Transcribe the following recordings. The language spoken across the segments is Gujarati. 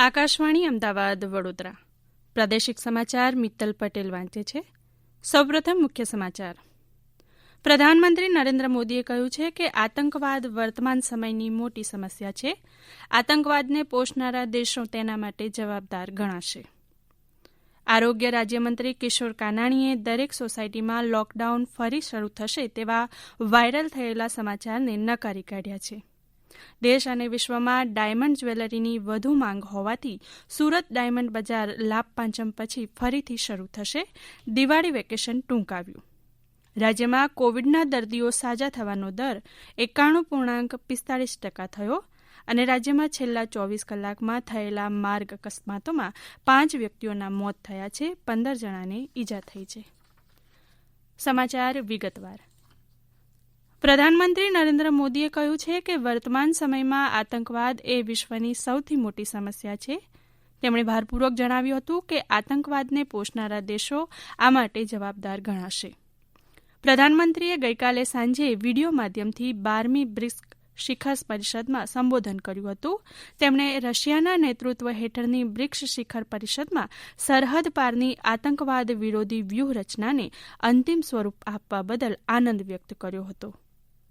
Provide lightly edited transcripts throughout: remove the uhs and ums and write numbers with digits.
આકાશવાણી અમદાવાદ વડોદરા પ્રાદેશિક સમાચાર મિત્તલ પટેલ વાંચે છે. સૌપ્રથમ મુખ્ય સમાચાર. પ્રધાનમંત્રી નરેન્દ્ર મોદીએ કહ્યું છે કે આતંકવાદ વર્તમાન સમયની મોટી સમસ્યા છે. આતંકવાદને પોષનારા દેશો તેના માટે જવાબદાર ગણાશે. આરોગ્ય રાજ્યમંત્રી કિશોર કાનાણીએ દરેક સોસાયટીમાં લોકડાઉન ફરી શરૂ થશે તેવા વાયરલ થયેલા સમાચારને નકારી કાઢ્યા છે. દેશ અને વિશ્વમાં ડાયમંડ જ્વેલરીની વધુ માંગ હોવાથી સુરત ડાયમંડ બજાર લાભ પાંચમ પછી ફરીથી શરૂ થશે. દિવાળી વેકેશન ટૂંકાવ્યું. રાજ્યમાં કોવિડના દર્દીઓ સાજા થવાનો દર 91.45% થયો અને રાજ્યમાં છેલ્લા 24 કલાકમાં થયેલા માર્ગ અકસ્માતોમાં 5 વ્યક્તિઓના મોત થયા છે. 15 જણાને ઈજા થઈ છે. સમાચાર વિગતવાર. પ્રધાનમંત્રી નરેન્દ્ર મોદીએ કહ્યું છે કે વર્તમાન સમયમાં આતંકવાદ એ વિશ્વની સૌથી મોટી સમસ્યા છે. તેમણે ભારપૂર્વક જણાવ્યું હતું કે આતંકવાદને પોષનારા દેશો આ માટે જવાબદાર ગણાશે. પ્રધાનમંત્રીએ ગઈકાલે સાંજે વિડીયો માધ્યમથી 12મી બ્રિક્સ શિખર પરિષદમાં સંબોધન કર્યું હતું. તેમણે રશિયાના નેતૃત્વ હેઠળની બ્રિક્સ શિખર પરિષદમાં સરહદ પારની આતંકવાદ વિરોધી વ્યૂહરચનાને અંતિમ સ્વરૂપ આપવા બદલ આનંદ વ્યક્ત કર્યો હતો.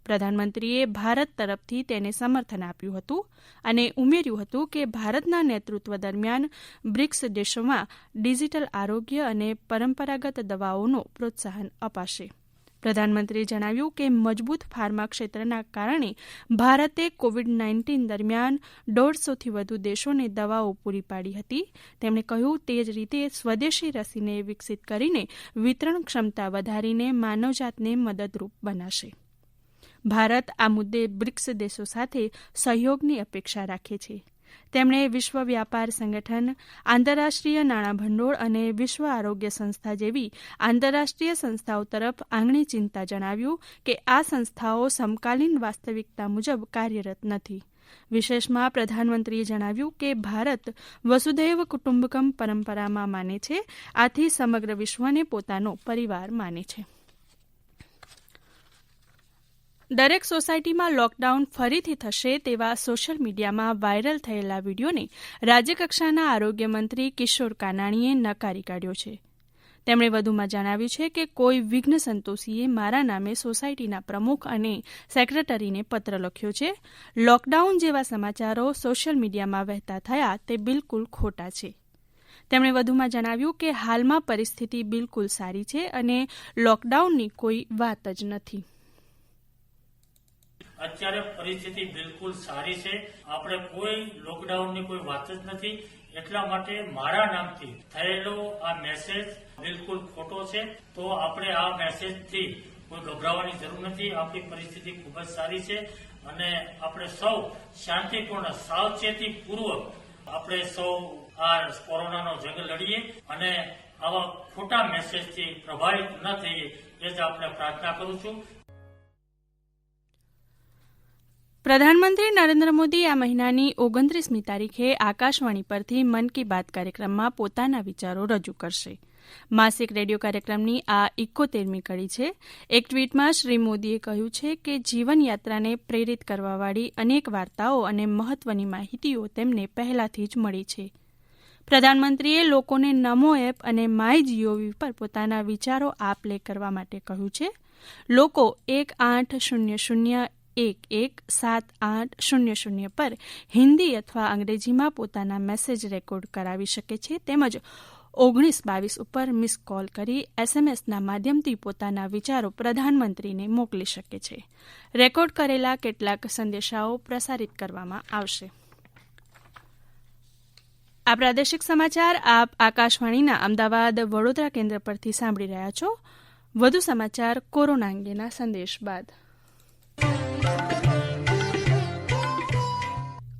પ્રધાનમંત્રીએ ભારત તરફથી તેને સમર્થન આપ્યું હતું અને ઉમેર્યું હતું કે ભારતના નેતૃત્વ દરમિયાન બ્રિક્સ દેશોમાં ડિજિટલ આરોગ્ય અને પરંપરાગત દવાઓનો પ્રોત્સાહન અપાશે. પ્રધાનમંત્રીએ જણાવ્યું કે મજબૂત ફાર્મા ક્ષેત્રના કારણે ભારતે કોવિડ-19 દરમિયાન 150થી વધુ દેશોને દવાઓ પૂરી પાડી હતી. તેમણે કહ્યું તે જ રીતે સ્વદેશી રસીને વિકસિત કરીને વિતરણ ક્ષમતા વધારીને માનવજાતને મદદરૂપ બનાવશે. ભારત આ મુદ્દે બ્રિક્સ દેશો સાથે સહયોગની અપેક્ષા રાખે છે. તેમણે વિશ્વ વ્યાપાર સંગઠન, આંતરરાષ્ટ્રીય નાણાં ભંડોળ અને વિશ્વ આરોગ્ય સંસ્થા જેવી આંતરરાષ્ટ્રીય સંસ્થાઓ તરફ આંગળી ચીંધતા જણાવ્યું કે આ સંસ્થાઓ સમકાલીન વાસ્તવિકતા મુજબ કાર્યરત નથી. વિશેષમાં પ્રધાનમંત્રીએ જણાવ્યું કે ભારત વસુધૈવ કુટુંબકમ પરંપરામાં માને છે. આથી સમગ્ર વિશ્વને પોતાનો પરિવાર માને છે. દરેક સોસાયટીમાં લોકડાઉન ફરીથી થશે તેવા સોશિયલ મીડિયામાં વાયરલ થયેલા વિડીયોને રાજ્યકક્ષાના આરોગ્ય મંત્રી કિશોર કાનાણીએ નકારી કાઢ્યો છે. તેમણે વધુમાં જણાવ્યું છે કે કોઈ વિઘ્ન સંતોષીએ મારા નામે સોસાયટીના પ્રમુખ અને સેક્રેટરીને પત્ર લખ્યો છે. લોકડાઉન જેવા સમાચારો સોશિયલ મીડિયામાં વહેતા થયા તે બિલકુલ ખોટા છે. તેમણે વધુમાં જણાવ્યું કે હાલમાં પરિસ્થિતિ બિલકુલ સારી છે અને લોકડાઉનની કોઈ વાત જ નથી. અત્યારે પરિસ્થિતિ બિલકુલ સારી છે. આપણે કોઈ લોકડાઉનની કોઈ વાત જ નથી. એટલા માટે મારા નામથી થયેલો આ મેસેજ બિલકુલ ખોટો છે. તો આપણે આ મેસેજથી કોઈ ગભરાવાની જરૂર નથી. આપણી પરિસ્થિતિ ખૂબ જ સારી છે અને આપણે સૌ શાંતિપૂર્ણ સાવચેતીપૂર્વક આપણે સૌ આ કોરોનાનો જંગ લડીએ અને આવા ખોટા મેસેજથી પ્રભાવિત ન થઈએ એ જ આપણે પ્રાર્થના કરું છું. પ્રધાનમંત્રી નરેન્દ્ર મોદી આ મહિનાની 29મી તારીખે આકાશવાણી પરથી મન કી બાત કાર્યક્રમમાં પોતાના વિચારો રજૂ કરશે. માસિક રેડિયો કાર્યક્રમની આ 71મી કડી છે. એક ટ્વીટમાં શ્રી મોદીએ કહ્યું છે કે જીવનયાત્રાને પ્રેરિત કરવાવાળી અનેક વાર્તાઓ અને મહત્વની માહિતીઓ તેમને પહેલાથી જ મળી છે. પ્રધાનમંત્રીએ લોકોને નમો એપ અને માય જીઓવી પર પોતાના વિચારો આપ લે કરવા માટે કહ્યું છે. લોકો 1800-117800 પર હિન્દી અથવા અંગ્રેજીમાં પોતાના મેસેજ રેકોર્ડ કરાવી શકે છે. તેમજ 1922 ઉપર મિસ કોલ કરી એસએમએસના માધ્યમથી પોતાના વિચારો પ્રધાનમંત્રીને મોકલી શકે છે. રેકોર્ડ કરેલા કેટલાક સંદેશાઓ પ્રસારિત કરવામાં આવશે. આ પ્રાદેશિક સમાચાર આપ આકાશવાણીના અમદાવાદ વડોદરા કેન્દ્ર પરથી સાંભળી રહ્યા છો. વધુ સમાચાર કોરોના અંગેના સંદેશ બાદ.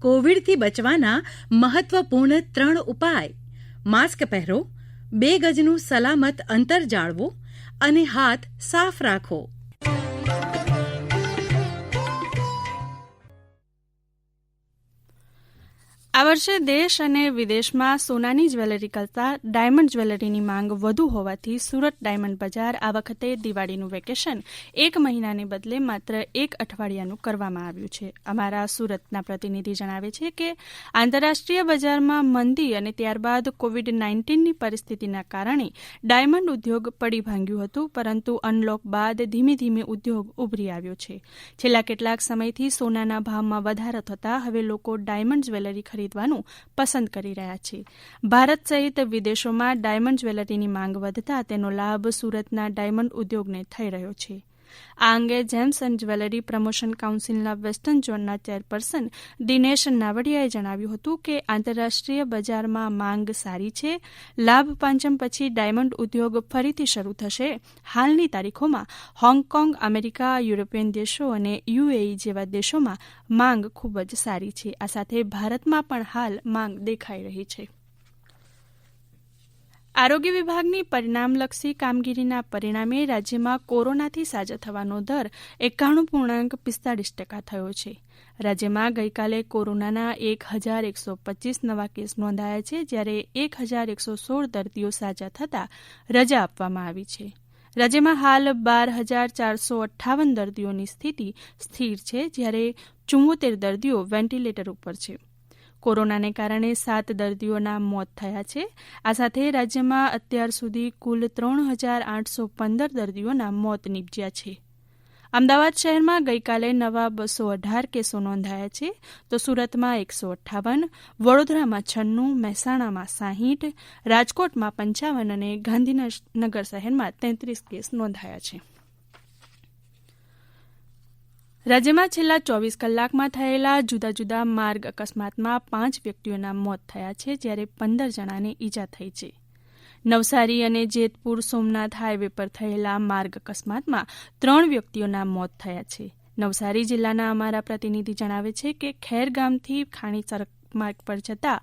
કોવિડથી બચવાના મહત્વપૂર્ણ 3 ઉપાય: માસ્ક પહેરો, 2 ગજનું સલામત અંતર જાળવો અને હાથ સાફ રાખો. આ વર્ષે દેશ અને વિદેશમાં સોનાની જ્વેલરી કરતાં ડાયમંડ જ્વેલરીની માંગ વધુ હોવાથી સુરત ડાયમંડ બજાર આ વખતે દિવાળીનું વેકેશન 1 મહિનાને બદલે માત્ર 1 અઠવાડિયાનું કરવામાં આવ્યું છે. અમારા સુરતના પ્રતિનિધિ જણાવે છે કે આંતરરાષ્ટ્રીય બજારમાં મંદી અને ત્યારબાદ કોવિડ-19ની પરિસ્થિતિના કારણે ડાયમંડ ઉદ્યોગ પડી ભાંગ્યું હતું, પરંતુ અનલોક બાદ ધીમે ધીમે ઉદ્યોગ ઉભરી આવ્યો છે. છેલ્લા કેટલાક સમયથી સોનાના ભાવમાં વધારો થતાં હવે લોકો ડાયમંડ જ્વેલરી ખરીદવાનું પસંદ કરી રહ્યા છે. ભારત સહિત વિદેશોમાં ડાયમંડ જ્વેલરીની માંગ વધતા તેનો લાભ સુરતના ડાયમંડ ઉદ્યોગને થઈ રહ્યો છે. આ અંગે જેમ્સ એન્ડ જ્વેલરી પ્રમોશન કાઉન્સિલના વેસ્ટર્ન ઝોનના ચેરપર્સન દિનેશ નાવડિયાએ જણાવ્યું હતું કે આંતરરાષ્ટ્રીય બજારમાં માંગ સારી છે. લાભ પાંચમ પછી ડાયમંડ ઉદ્યોગ ફરીથી શરૂ થશે. હાલની તારીખોમાં હોંગકોંગ, અમેરિકા, યુરોપિયન દેશો અને યુએઈ જેવા દેશોમાં માંગ ખૂબ જ સારી છે. આ સાથે ભારતમાં પણ હાલ માંગ દેખાઈ રહી છે. આરોગ્ય વિભાગની પરિણામલક્ષી કામગીરીના પરિણામે રાજ્યમાં કોરોનાથી સાજા થવાનો દર 91.45% થયો છે. રાજ્યમાં ગઈકાલે કોરોનાના 1,125 નવા કેસ નોંધાયા છે, જ્યારે 1,116 દર્દીઓ સાજા થતાં રજા આપવામાં આવી છે. રાજ્યમાં હાલ 12,458 દર્દીઓની સ્થિતિ સ્થિર છે, જ્યારે 74 દર્દીઓ વેન્ટિલેટર ઉપર છે. કોરોનાને કારણે 7 દર્દીઓના મોત થયા છે. આ સાથે રાજ્યમાં અત્યાર સુધી કુલ 3,815 દર્દીઓના મોત નીપજ્યા છે. અમદાવાદ શહેરમાં ગઈકાલે નવા 218 કેસો નોંધાયા છે, તો સુરતમાં 158, વડોદરામાં 96, મહેસાણામાં 60, રાજકોટમાં 55 અને ગાંધીનગર શહેરમાં 33 કેસ નોંધાયા છે. રાજ્યમાં છેલ્લા 24 કલાકમાં થયેલા જુદા જુદા માર્ગ અકસ્માતમાં 5 વ્યક્તિઓના મોત થયા છે, જ્યારે 15 જણાને ઈજા થઈ છે. નવસારી અને જેતપુર સોમનાથ હાઈવે પર થયેલા માર્ગ અકસ્માતમાં 3 વ્યક્તિઓના મોત થયા છે. નવસારી જિલ્લાના અમારા પ્રતિનિધિ જણાવે છે કે ખેર ગામથી ખાણી સડક માર્ગ પર જતા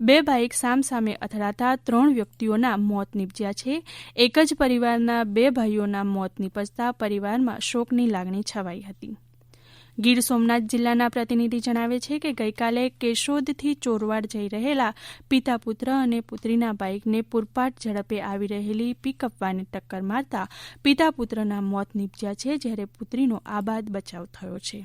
2 બાઇક સામસામે અથડાતા 3 વ્યક્તિઓના મોત નીપજ્યા છે. એક જ પરિવારના 2 ભાઈઓના મોત નીપજતા પરિવારમાં શોકની લાગણી છવાઈ હતી. ગીર સોમનાથ જિલ્લાના પ્રતિનિધિ જણાવે છે કે ગઈકાલે કેશોદથી ચોરવાડ જઈ રહેલા પિતા પુત્ર અને પુત્રીના બાઇકને પૂરપાટ ઝડપે આવી રહેલી પિકઅપ વાને ટક્કર મારતા પિતા પુત્રના મોત નીપજ્યા છે, જ્યારે પુત્રીનો આબાદ બચાવ થયો છે.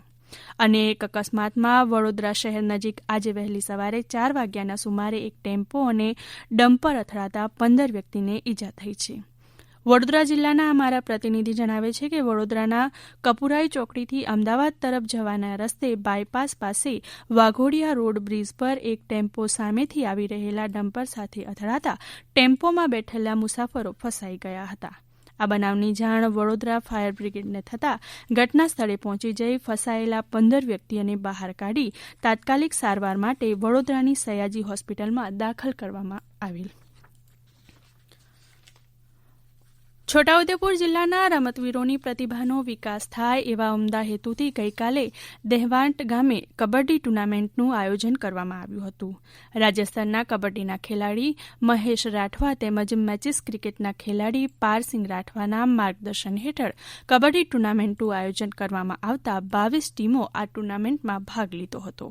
અને એક અકસ્માતમાં વડોદરા શહેર નજીક આજે વહેલી સવારે 4 વાગ્યાના સુમારે એક ટેમ્પો અને ડમ્પર અથડાતા 15 વ્યક્તિને ઈજા થઈ છે. વડોદરા જિલ્લાના અમારા પ્રતિનિધિ જણાવે છે કે વડોદરાના કપુરાઈ ચોકડીથી અમદાવાદ તરફ જવાના રસ્તે બાયપાસ પાસે વાઘોડિયા રોડ બ્રિજ પર એક ટેમ્પો સામેથી આવી રહેલા ડમ્પર સાથે અથડાતા ટેમ્પોમાં બેઠેલા મુસાફરો ફસાઈ ગયા હતા. આ બનાવની જાણ વડોદરા ફાયર બ્રિગેડને થતાં ઘટના સ્થળે પહોંચી જઈ ફસાયેલા 15 વ્યક્તિઓને બહાર કાઢી તાત્કાલિક સારવાર માટે વડોદરાની સયાજી હોસ્પિટલમાં દાખલ કરવામાં આવેલ. છોટાઉદેપુર જિલ્લાના રમતવીરોની પ્રતિભાનો વિકાસ થાય એવા ઉમદા હેતુથી ગઈકાલે દહેવાંટ ગામે કબડ્ડી ટુર્નામેન્ટનું આયોજન કરવામાં આવ્યું હતું. રાજ્યસ્તરના કબડ્ડીના ખેલાડી મહેશ રાઠવા તેમજ મેચિસ ક્રિકેટના ખેલાડી પારસિંગ રાઠવાના માર્ગદર્શન હેઠળ કબડ્ડી ટુર્નામેન્ટનું આયોજન કરવામાં આવતા 22 ટીમો આ ટુર્નામેન્ટમાં ભાગ લીધો હતો.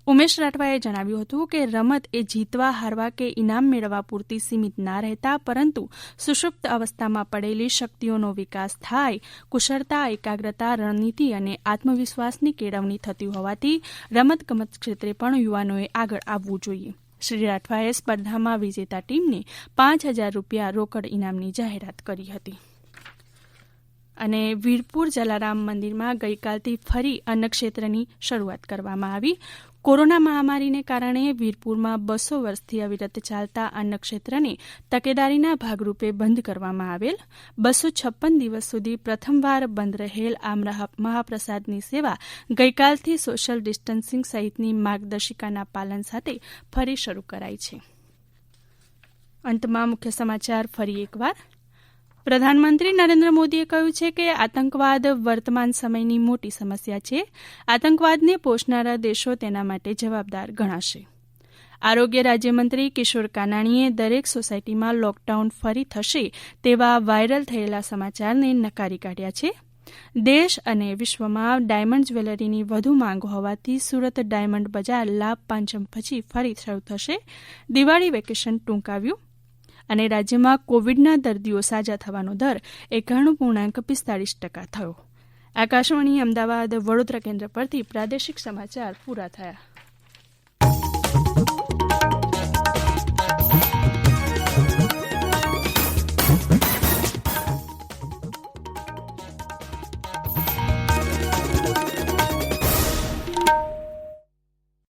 ઉમેશ રાઠવાએ જણાવ્યું હતું કે રમત એ જીતવા, હારવા કે ઇનામ મેળવવા પૂરતી સીમિત ના રહેતા, પરંતુ સુષુપ્ત અવસ્થામાં પડેલી શક્તિઓનો વિકાસ થાય, કુશળતા, એકાગ્રતા, રણનીતિ અને આત્મવિશ્વાસની કેળવણી થતી હોવાથી રમતગમત ક્ષેત્રે પણ યુવાનોએ આગળ આવવું જોઈએ. શ્રી રાઠવાએ સ્પર્ધામાં વિજેતા ટીમને ₹5,000 રોકડ ઇનામની જાહેરાત કરી હતી. અને વીરપુર જલારામ મંદિરમાં ગઈકાલથી ફરી અન્નક્ષેત્રની શરૂઆત કરવામાં આવી. કોરોના મહામારીને કારણે વીરપુરમાં 200 વર્ષથી અવિરત ચાલતા અન્નક્ષેત્રને તકેદારીના ભાગરૂપે બંધ કરવામાં આવેલ. 256 દિવસ સુધી પ્રથમવાર બંધ રહેલ આ મહાપ્રસાદની સેવા ગઈકાલથી સોશિયલ ડિસ્ટન્સિંગ સહિતની માર્ગદર્શિકાના પાલન સાથે ફરી શરૂ કરાઈ છે. અંતમાં મુખ્ય સમાચાર ફરી એકવાર. પ્રધાનમંત્રી નરેન્દ્ર મોદીએ કહ્યું છે કે આતંકવાદ વર્તમાન સમયની મોટી સમસ્યા છે. આતંકવાદને પોષનારા દેશો તેના માટે જવાબદાર ગણાશે. આરોગ્ય રાજ્યમંત્રી કિશોર કાનાણીએ દરેક સોસાયટીમાં લોકડાઉન ફરી થશે તેવા વાયરલ થયેલા સમાચારને નકારી કાઢ્યા છે. દેશ અને વિશ્વમાં ડાયમંડ જ્વેલરીની વધુ માંગ હોવાથી સુરત ડાયમંડ બજાર લાભ પાંચમ પછી ફરી શરૂ થશે. દિવાળી વેકેશન ટૂંકાવ્યું અને રાજ્યમાં કોવિડના દર્દીઓ સાજા થવાનો દર 91.45% થયો. આકાશવાણી અમદાવાદ વડોદરા કેન્દ્ર પરથી પ્રાદેશિક સમાચાર પૂરા થયા.